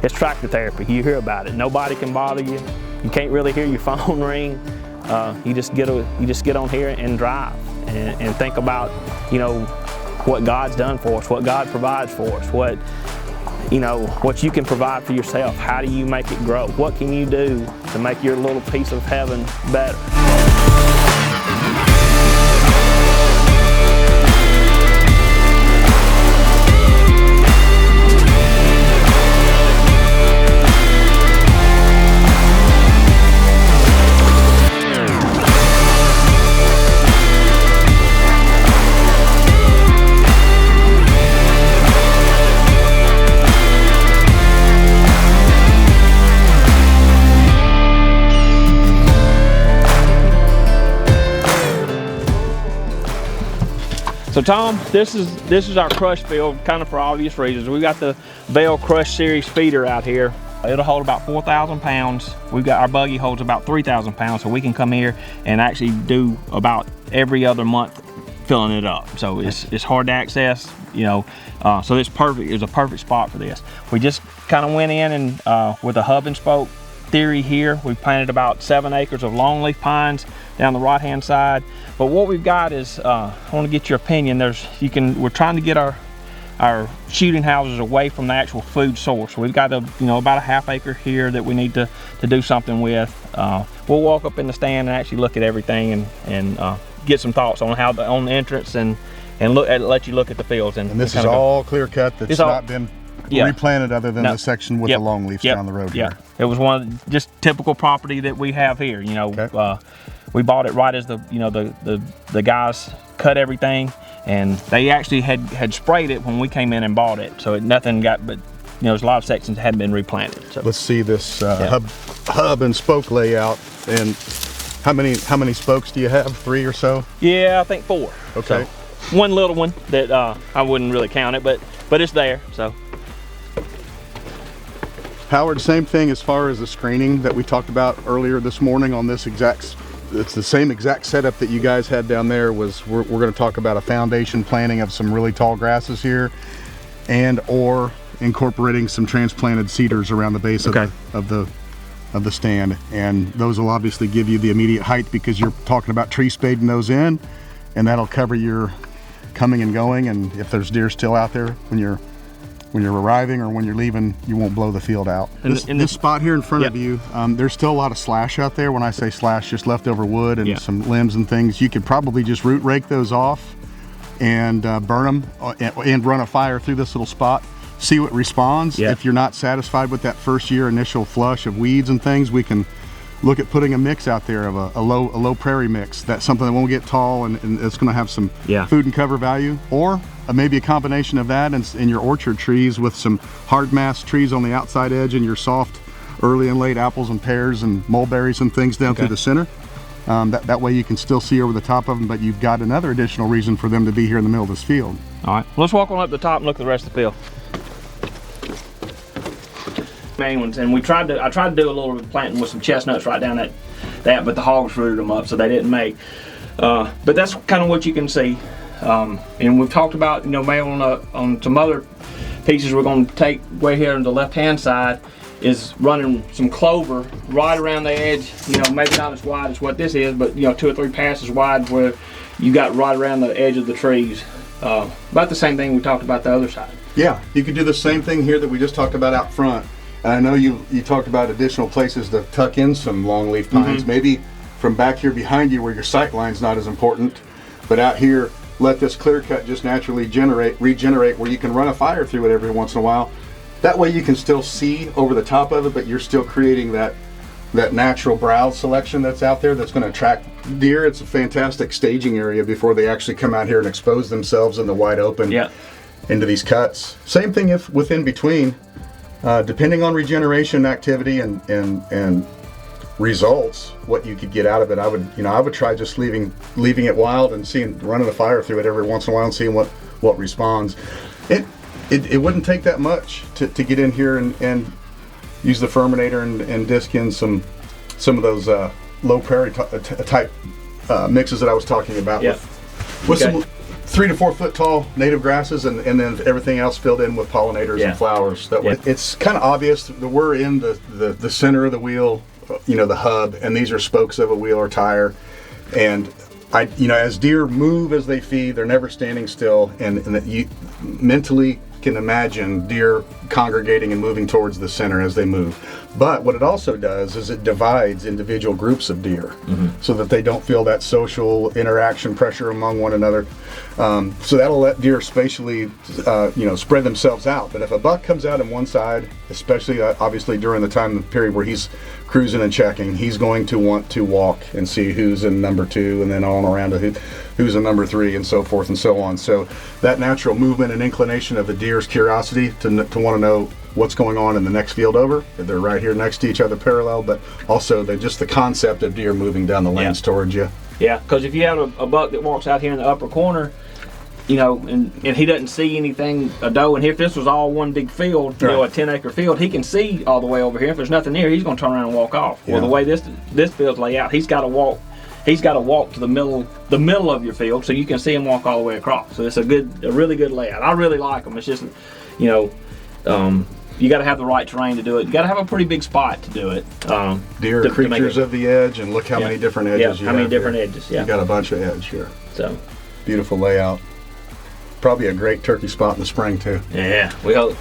It's tractor therapy. You hear about it. Nobody can bother you. You can't really hear your phone ring. You just get on here and drive and think about, you know, what God's done for us, what God provides for us, what you can provide for yourself. How do you make it grow? What can you do to make your little piece of heaven better? So Tom, this is our crush field, kind of for obvious reasons. We've got the Vail Crush Series feeder out here. It'll hold about 4,000 pounds. Our buggy holds about 3,000 pounds, so we can come here and actually do about every other month filling it up. So it's hard to access, you know, so it's perfect. It's a perfect spot for this. We just kind of went in and with a hub and spoke theory here, we planted about 7 acres of longleaf pines down the right hand side. But what we've got is, I want to get your opinion. We're trying to get our shooting houses away from the actual food source. We've got about a ½ acre here that we need to do something with. We'll walk up in the stand and actually look at everything and get some thoughts on on the entrance and let you look at the fields. And this is all clear cut. That's not been replanted other than the section with the longleafs down the road here. It was one of just typical property that we have here. You know, okay. We bought it right as the guys cut everything, and they actually had sprayed it when we came in and bought it. So nothing got, but there's a lot of sections that hadn't been replanted. So let's see this hub and spoke layout. And how many spokes do you have? 3 or so? Yeah, I think 4. Okay. So, one little one that I wouldn't really count it, but it's there. So. Howard, same thing as far as the screening that we talked about earlier this morning on this it's the same exact setup that you guys had down there. We're going to talk about a foundation planting of some really tall grasses here or incorporating some transplanted cedars around the base of the stand. And those will obviously give you the immediate height because you're talking about tree spading those in, and that'll cover your coming and going. And if there's deer still out there when you're arriving or when you're leaving, you won't blow the field out. This spot here in front of you, there's still a lot of slash out there. When I say slash, just leftover wood and some limbs and things. You could probably just root rake those off and burn them and run a fire through this little spot. See what responds. If you're not satisfied with that first year initial flush of weeds and things, we can look at putting a mix out there of a low prairie mix. That's something that won't get tall and it's going to have some food and cover value. Or maybe a combination of that in your orchard trees with some hard mass trees on the outside edge and your soft early and late apples and pears and mulberries and things down through the center. That way you can still see over the top of them, but you've got another additional reason for them to be here in the middle of this field. All right, let's walk on up the top and look at the rest of the field. Main ones, and I tried to do a little planting with some chestnuts right down that, but the hogs rooted them up, so they didn't make. But that's kind of what you can see. And we've talked about, maybe on some other pieces we're going to take way here on the left-hand side is running some clover right around the edge. Maybe not as wide as what this is, but 2 or 3 passes wide where you got right around the edge of the trees. About the same thing we talked about the other side. Yeah, you could do the same thing here that we just talked about out front. And I know you talked about additional places to tuck in some longleaf pines. Maybe from back here behind you where your sight line's not as important, but out here, let this clear cut just naturally regenerate where you can run a fire through it every once in a while. That way you can still see over the top of it, but you're still creating that natural browse selection that's out there that's going to attract deer. It's a fantastic staging area before they actually come out here and expose themselves in the wide open into these cuts. Same thing if within between, depending on regeneration activity and results, what you could get out of it. I would try just leaving it wild and running a fire through it every once in a while and seeing what responds. It wouldn't take that much to get in here and use the Furminator and disc in some of those low prairie type mixes that I was talking about with 3 to 4 foot tall native grasses, and then everything else filled in with pollinators and flowers. That way, it's kind of obvious that we're in the center of the wheel, the hub, and these are spokes of a wheel or tire. And as deer move as they feed, they're never standing still, and that you mentally can imagine deer congregating and moving towards the center as they move. But what it also does is it divides individual groups of deer, so that they don't feel that social interaction pressure among one another. So that'll let deer spatially, spread themselves out. But if a buck comes out on one side, especially obviously during the time period where he's cruising and checking, he's going to want to walk and see who's in number 2, and then on around to who's in number 3, and so forth and so on. So that natural movement and inclination of the deer's curiosity to want to know what's going on in the next field over. They're right here next to each other, parallel, but also just the concept of deer moving down the lanes towards you. Yeah, because if you have a buck that walks out here in the upper corner, and he doesn't see anything, a doe, and if this was all one big field, a 10-acre field, he can see all the way over here. If there's nothing there, he's going to turn around and walk off. Well, the way this field's laid out, he's got to walk to the middle of your field, so you can see him walk all the way across. So it's a really good layout. I really like them. It's just, you got to have the right terrain to do it. You got to have a pretty big spot to do it. Deer are creatures of the edge, and look how many different edges you have. How many different edges? Yeah, you got a bunch of edge here. So beautiful layout. Probably a great turkey spot in the spring too. Yeah, we hope.